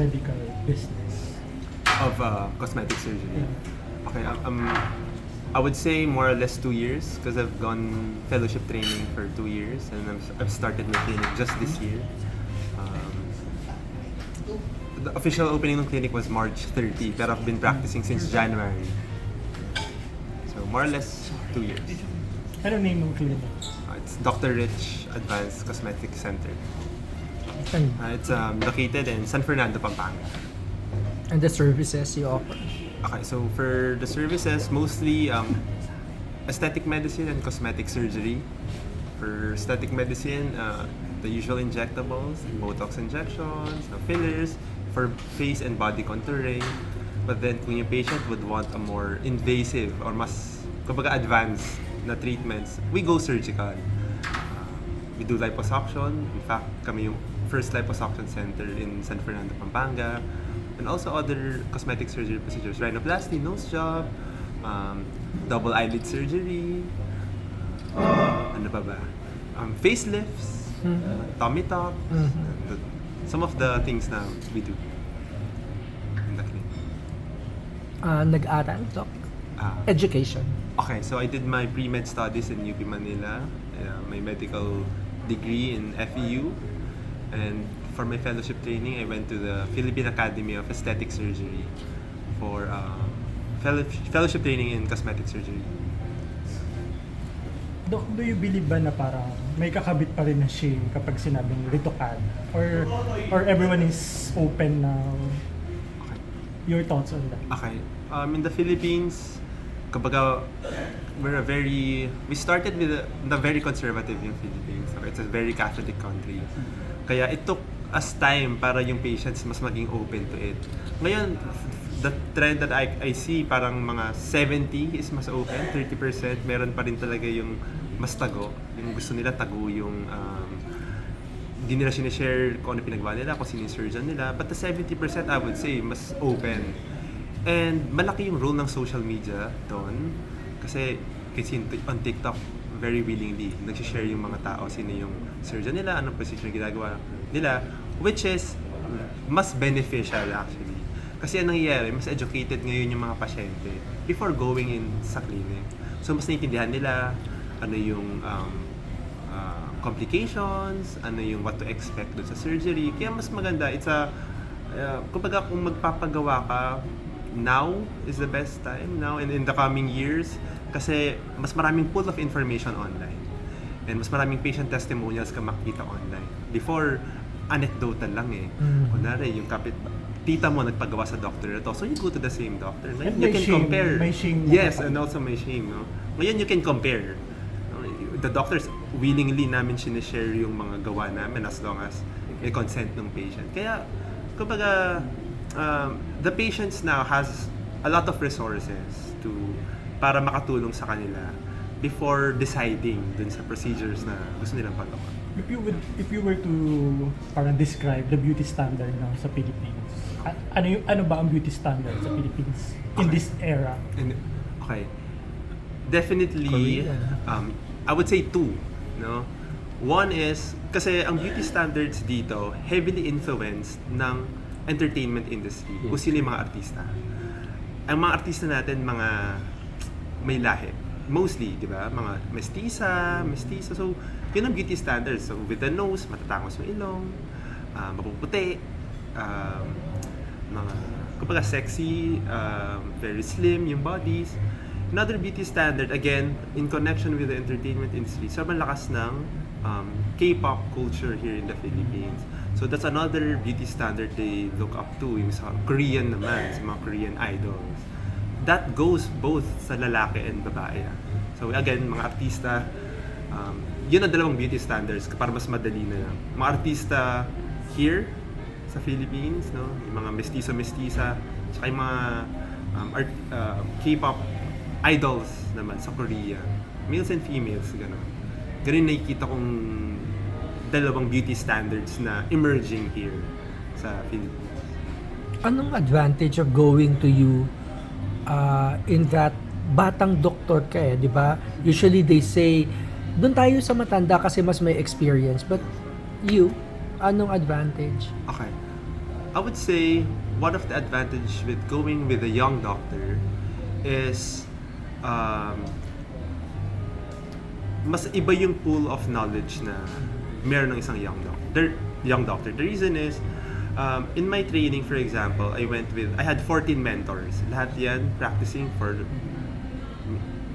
medical business? Of cosmetic surgery. Yeah. Okay, I would say more or less 2 years because I've gone fellowship training for 2 years and I've started my clinic just this year. The official opening ng clinic was March 30, but I've been practicing since January. So more or less 2 years. Ano name ng clinic? It's Dr. Rich Advanced Cosmetic Center. It's located in San Fernando, Pampanga. And the services you offer? Okay, so for the services, mostly aesthetic medicine and cosmetic surgery. For aesthetic medicine, the usual injectables, Botox injections, fillers, for face and body contouring. But then kung yung patient would want a more invasive or mas, kumbaga advanced na treatments, we go surgical. We do liposuction. In fact, kami yung first liposuction center in San Fernando, Pampanga. And also other cosmetic surgery procedures, rhinoplasty, nose job, double eyelid surgery, ano pa ba? Facelifts, tummy tuck, some of the things na we do in the clinic. Nag-aral, Doc? Education. Okay, so I did my pre-med studies in UP Manila, my medical degree in FEU, and for my fellowship training, I went to the Philippine Academy of Aesthetic Surgery for fellowship training in cosmetic surgery. Doc, do you believe ba na parang may kakabit pa rin na shame kapag sinabing ritukan? Or everyone is open now? Okay. Your thoughts on that? Okay. In the Philippines, kumbaga, we started with the very conservative yung Philippines. Okay? It's a very Catholic country. Kaya it took us time para yung patients mas maging open to it. Ngayon, the trend that I see, parang mga 70 is mas open, 30% meron pa rin talaga yung mas tago. Yung gusto nila tago yung hindi nila sinishare kung ano pinagawa nila, kung sino yung surgeon nila. But the 70% I would say mas open. And malaki yung role ng social media doon. Kasi on TikTok, very willingly nag-share yung mga tao sino yung surgeon nila, anong procedure ginagawa nila, which is mas beneficial actually. Kasi ang nangyayari, mas educated ngayon yung mga pasyente before going in sa clinic. So mas naiintindihan nila ano yung complications, ano yung what to expect doon sa surgery. Kaya mas maganda, it's kumbaga kung magpapagawa ka, now is the best time, now and in the coming years, kasi mas maraming pool of information online. And mas maraming patient testimonials ka makita online. Before, anecdotal lang eh. Kunwari, yung tita mo nagpagawa sa doctor ito, so you go to the same doctor. Ngayon, you can compare. May shame. Yes, and also may shame. No? Ngayon, you can compare. The doctors willingly namin sinishare yung mga gawa namin as long as may consent ng patient. Kaya, kumbaga, the patients now has a lot of resources para makatulong sa kanila before deciding dun sa procedures na gusto nilang pagawa. If you were to parang describe the beauty standard now sa Philippines, ano ba ang beauty standard sa Philippines in this era? Okay. Definitely, I would say two. No? One is, kasi ang beauty standards dito heavily influenced ng entertainment industry. Kung sino yung mga artista. Ang mga artista natin, mga may lahi. Mostly, di ba? Mga mestiza. So, yun ang beauty standards. So, with the nose, matatangos yung ilong, mapuputi, mga, kumbaga sexy, very slim yung bodies. Another beauty standard, again, in connection with the entertainment industry, sobrang lakas ng K-pop culture here in the Philippines. So that's another beauty standard they look up to, yung sa Korean naman, sa mga Korean idols. That goes both sa lalaki and babae. So again, mga artista, yun ang dalawang beauty standards para mas madali na lang. Mga artista here sa Philippines, no? Yung mga mestizo-mestiza, saka yung mga K-pop idols naman sa Korea. Males and females, gano'n. Ganun nakikita kong dalawang beauty standards na emerging here sa Philippines. Anong advantage of going to you in that batang doktor ka eh, di ba? Usually they say, doon tayo sa matanda kasi mas may experience. But you, anong advantage? Okay. I would say one of the advantage with going with a young doctor is mas iba yung pool of knowledge na meron ng isang young doctor. The reason is, in my training, for example, I had 14 mentors. Lahat yan practicing for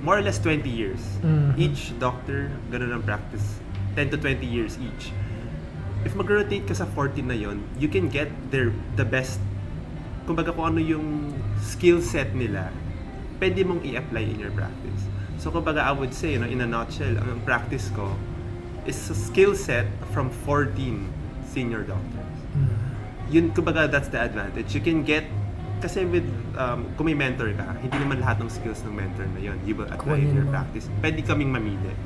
more or less 20 years. Each doctor, ganun ang practice. 10 to 20 years each. If mag-rotate ka sa 14 na yon, you can get the best, kumbaga kung ano yung skill set nila, pwede mong i-apply in your practice. So kumbaga I would say, in a nutshell, ang practice ko is a skill set from 14 senior doctors. Yun, kumbaga that's the advantage. You can get, kasi with, kung may mentor ka, hindi naman lahat ng skills ng mentor na yun, you will apply in your practice. Pwede kaming mamili.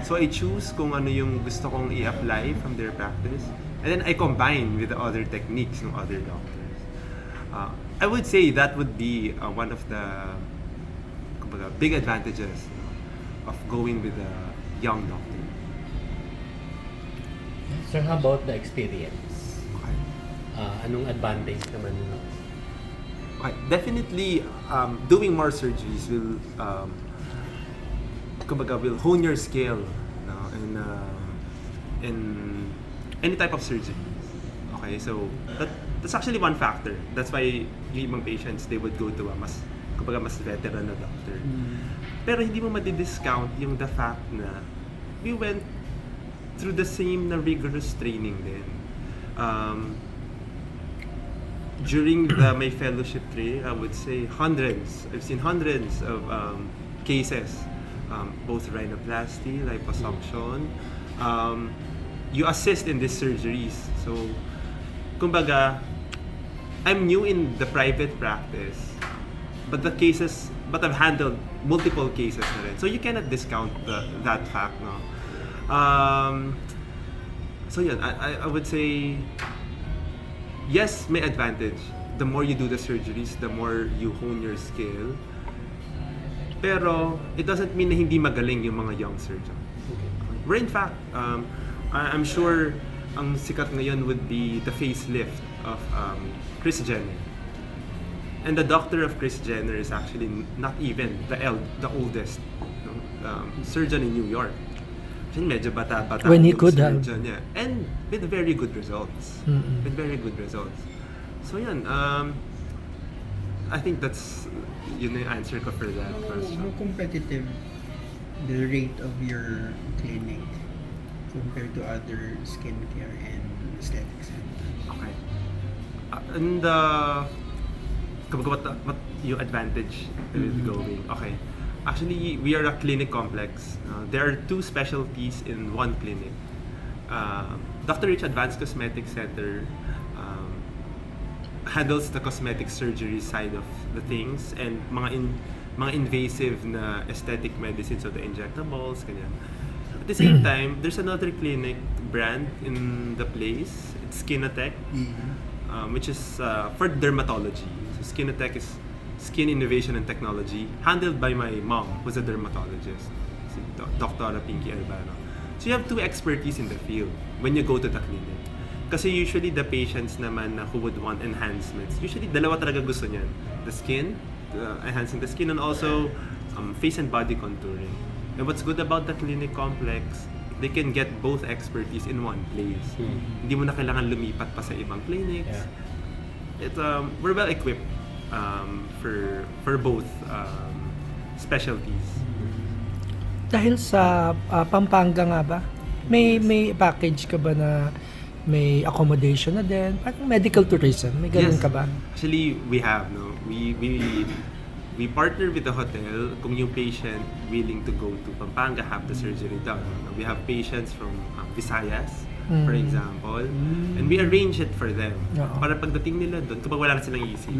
So I choose kung ano yung gusto kong i-apply from their practice, and then I combine with the other techniques ng other doctors. I would say that would be one of the kumbaga, big advantages of going with a young doctor. Sir, how about the experience? Okay. Anong advantage naman yun? Okay. Definitely, doing more surgeries will kumbaga will hone your skill, no, in any type of surgery. Okay, so that's actually one factor. That's why yung ibang patients, they would go to a mas veteran na doctor. Pero hindi mo madi-discount yung the fact na we went through the same na rigorous training din. During my fellowship training, I would say I've seen hundreds of cases, both rhinoplasty, liposuction. You assist in these surgeries. So, kumbaga, I'm new in the private practice, but I've handled multiple cases na rin. So you cannot discount that fact, no? So yeah, I would say, yes, may advantage. The more you do the surgeries, the more you hone your skill. Pero it doesn't mean na hindi magaling yung mga young surgeons. Where in fact, I'm sure ang sikat ngayon would be the facelift of Kris Jenner. And the doctor of Kris Jenner is actually not even the oldest surgeon in New York. Actually, medyo bata-bata When he yung could have. surgeon, yeah. And with very good results. With very good results. So yan, I think that's yun yung answer ko for that question. How competitive the rate of your clinic compared to other skincare and aesthetics? Okay. And what yung advantage with going? Okay. Actually, we are a clinic complex. There are two specialties in one clinic. Dr. Rich Advanced Cosmetic Center handles the cosmetic surgery side of the things and mga invasive na aesthetic medicine, so the injectables, ganyan. At the same time, there's another clinic brand in the place. It's Skinatech, which is for dermatology. So Skinatech is Skin Innovation and Technology, handled by my mom, who's a dermatologist, si Dr. Pinky Albano. So you have two expertise in the field when you go to the clinic. Kasi usually the patients naman who would want enhancements, usually dalawa talaga gusto niyan. The skin, enhancing the skin, and also face and body contouring. And what's good about the clinic complex, they can get both expertise in one place. Hindi mo na kailangan lumipat pa sa ibang clinics. Yeah. We're well equipped for both specialties. Dahil sa Pampanga nga ba, may package ka ba na may accommodation na din? Parang medical tourism, may ganun Yes. ka ba? Actually, we have, no? We partner with the hotel kung yung patient willing to go to Pampanga, have the surgery done. We have patients from Visayas, for example, and we arrange it for them. Oo. Para pagdating nila doon, kapag wala na silang isip,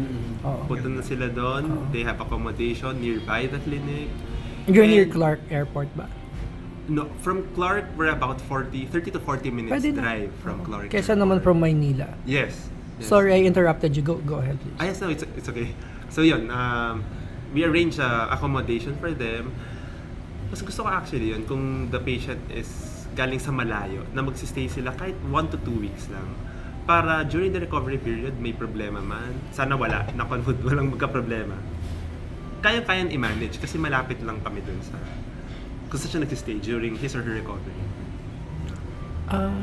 Oo. punta na sila doon, they have accommodation nearby the clinic. You're near And- Clark Airport ba? No, from Clark, we're about 30 to 40 minutes Pwede na. drive from Clark. Kesa naman Airport. from Maynila. Yes. Sorry, I interrupted you. Go ahead, please. Yes, no, it's okay. So yun, we arrange accommodation for them. Mas gusto ko actually yun kung the patient is galing sa malayo, na magsistay sila kahit 1 to 2 weeks lang. para during the recovery period, may problema man. Sana wala. Nakonhood, walang magka-problema. Kaya-kayang i-manage kasi malapit lang kami dun sa kung saan siya nag-stay during his or her recovery.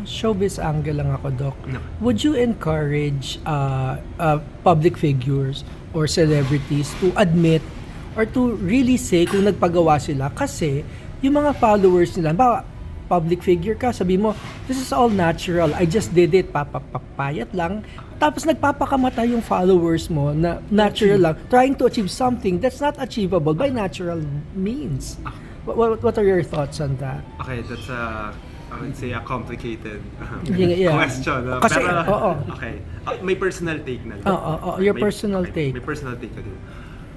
Showbiz angle lang ako, Doc. No. Would you encourage public figures or celebrities to admit or to really say kung nagpagawa sila? Kasi yung mga followers nila, public figure ka, sabi mo, this is all natural, I just did it, papapayat lang. Tapos nagpapakamatay yung followers mo na natural lang, trying to achieve something that's not achievable by natural means. What are your thoughts on that? Okay, that's I would say a complicated Yeah. question. Kasi, pero, oo. okay. May personal take na. Your personal take. May personal take ka din.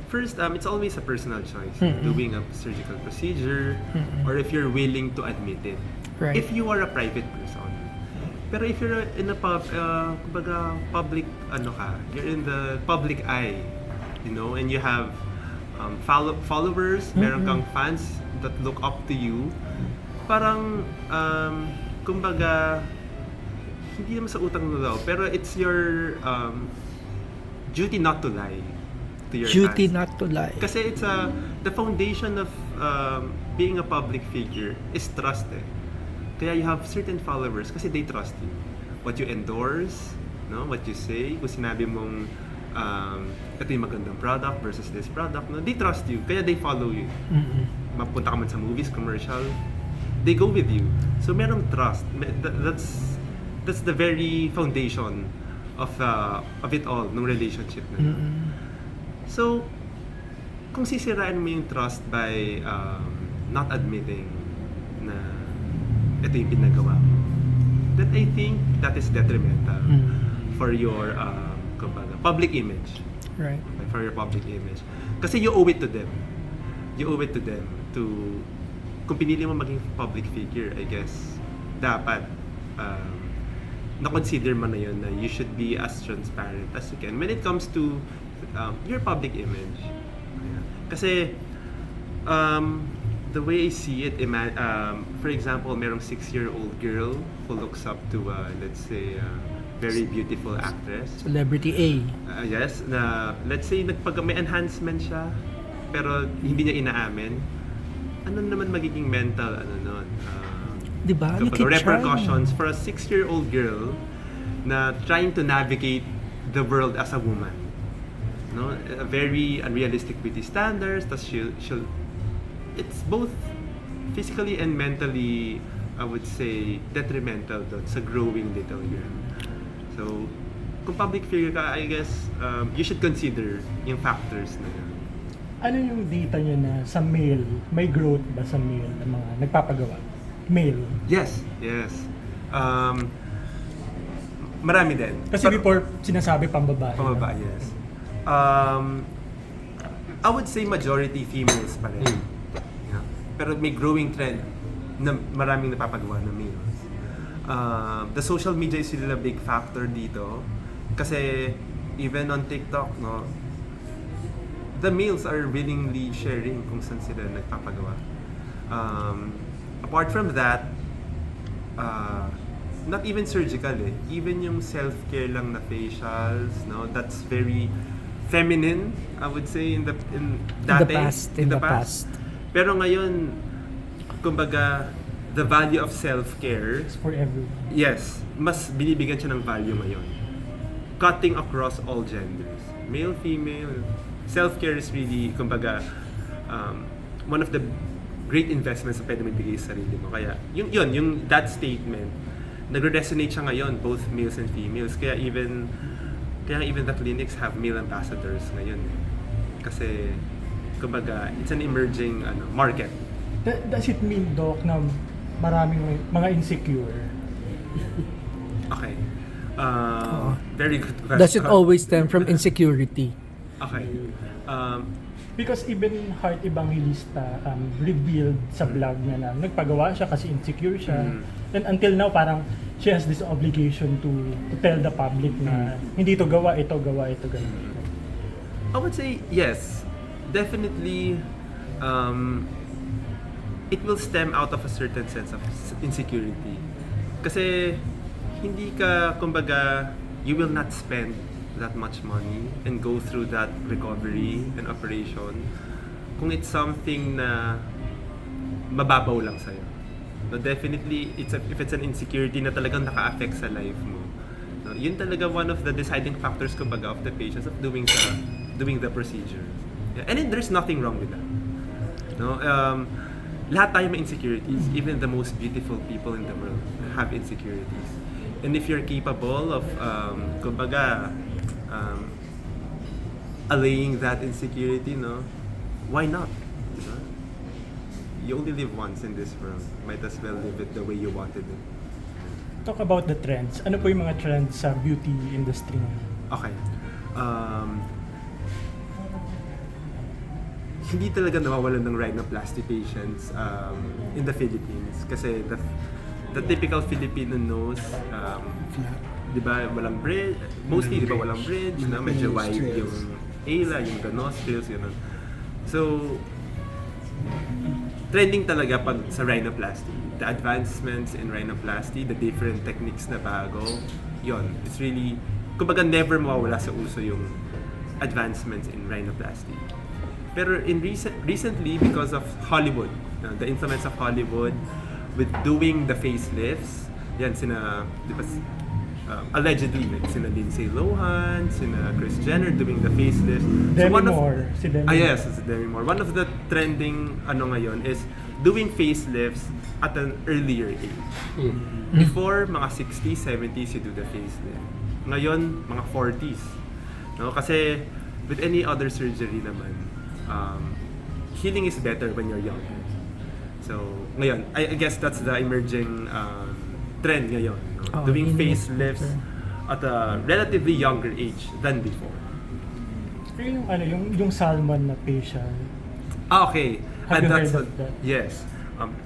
First, it's always a personal choice. Doing a surgical procedure or if you're willing to admit it. Right. If you are a private person. Pero if you're in a kumbaga, public, you're in the public eye, you know, and you have followers, meron kang fans that look up to you, parang, kumbaga, hindi naman sa utang na daw, pero it's your duty not to lie to your Duty fans. not to lie. Kasi it's the foundation of being a public figure is trust eh. Kaya you have certain followers kasi they trust you. What you endorse, no? What you say, kung sinabi mong ito yung magandang product versus this product, no? They trust you, kaya they follow you. Mapunta ka man sa movies, commercial, they go with you. So merong trust. That's the very foundation of it all, ng relationship na yun. So, kung sisirain mo yung trust by not admitting na ito yung pinagawa, then I think that is detrimental for your kumbaga, public image. Right. For your public image. Kasi you owe it to them. You owe it to them to, kung pinili mo maging public figure, I guess, dapat na-consider mo na yun na you should be as transparent as you can when it comes to your public image. Kasi the way I see it, for example, merong 6-year-old girl who looks up to, let's say, very beautiful actress. Celebrity A. Yes, na let's say may enhancement siya, pero hindi niya inaamin. Ano naman magiging mental, nun? Diba? Repercussions for a 6-year-old girl na trying to navigate the world as a woman. No, a very unrealistic beauty standards. Tas she'll it's both physically and mentally, I would say, detrimental doon sa growing little girl. So, kung public figure ka, I guess you should consider yung factors na yun. Ano yung data nyo na sa male, may growth ba sa male na mga nagpapagawa? Male? Yes. Marami din. Kasi before, sinasabi pambabae. Pambabae, yes. I would say majority females pa rin. Yeah. Pero may growing trend na maraming napapagawa na males. The social media is really a big factor dito. Kasi even on TikTok, no, the males are willingly sharing kung saan sila nagpapagawa. Apart from that, not even surgical eh. Even yung self-care lang na facials, no, that's very feminine, I would say, in the past. Pero ngayon, kumbaga, the value of self-care, It's for everyone. yes, mas binibigyan siya ng value ngayon. Cutting across all genders. Male, female, self-care is really, kumbaga, one of the great investments na pwede mo ibigay sa sarili mo. Kaya, yung that statement, nagre-resonate siya ngayon, both males and females. Kaya even the clinics have male ambassadors ngayon. Kasi, kumbaga, it's an emerging market. Does it mean, Doc, na maraming mga insecure? Okay. Very good question. Does it always stem from insecurity? Okay. Because even Heart Evangelista revealed sa vlog niya na nagpagawa siya kasi insecure siya. And until now, parang she has this obligation to tell the public na hindi ito gawa, ito gawa. I would say yes. Definitely, it will stem out of a certain sense of insecurity. Kasi hindi ka, kumbaga, you will not spend that much money and go through that recovery and operation kung it's something na mababaw lang sa'yo. No, definitely, if it's an insecurity na talagang naka-affect sa life mo, no, yun talaga one of the deciding factors, kumbaga, of the patients of doing the procedure. Yeah, and then there's nothing wrong with that. No, lahat tayo may insecurities. Even the most beautiful people in the world have insecurities. And if you're capable of, kumbaga, allaying that insecurity, no, why not? Diba? You only live once in this world. Might as well live it the way you wanted it. Talk about the trends. Ano po yung mga trends sa beauty industry ngayon? Okay. Hindi talaga nawawalan ng rhinoplasty patients in the Philippines kasi the typical Filipino nose, di ba, walang bridge, mostly di ba walang bridge, na medyo wide yung ala, yung the nostrils, yun. So, trending talaga pag sa rhinoplasty. The advancements in rhinoplasty, the different techniques na bago, yun, it's really, kumbaga never mawawala sa uso yung advancements in rhinoplasty. Pero recently, because of Hollywood, the influence of Hollywood with doing the facelifts, yan, di ba, allegedly, like, sina Lindsay Lohan, sina Kris Jenner doing the facelifts. Demi Moore, si Demi Moore. Yes, si Demi Moore. One of the trending ngayon is doing facelifts at an earlier age. Before, mga 60s, 70s, you do the facelift. Ngayon, mga 40s. No? Kasi with any other surgery naman, healing is better when you're younger. So, ngayon, I guess that's the emerging trend ngayon. No? Doing facelifts at a relatively younger age than before. Pero yung salmon na facial. Okay. Have And you that's heard of that? yes.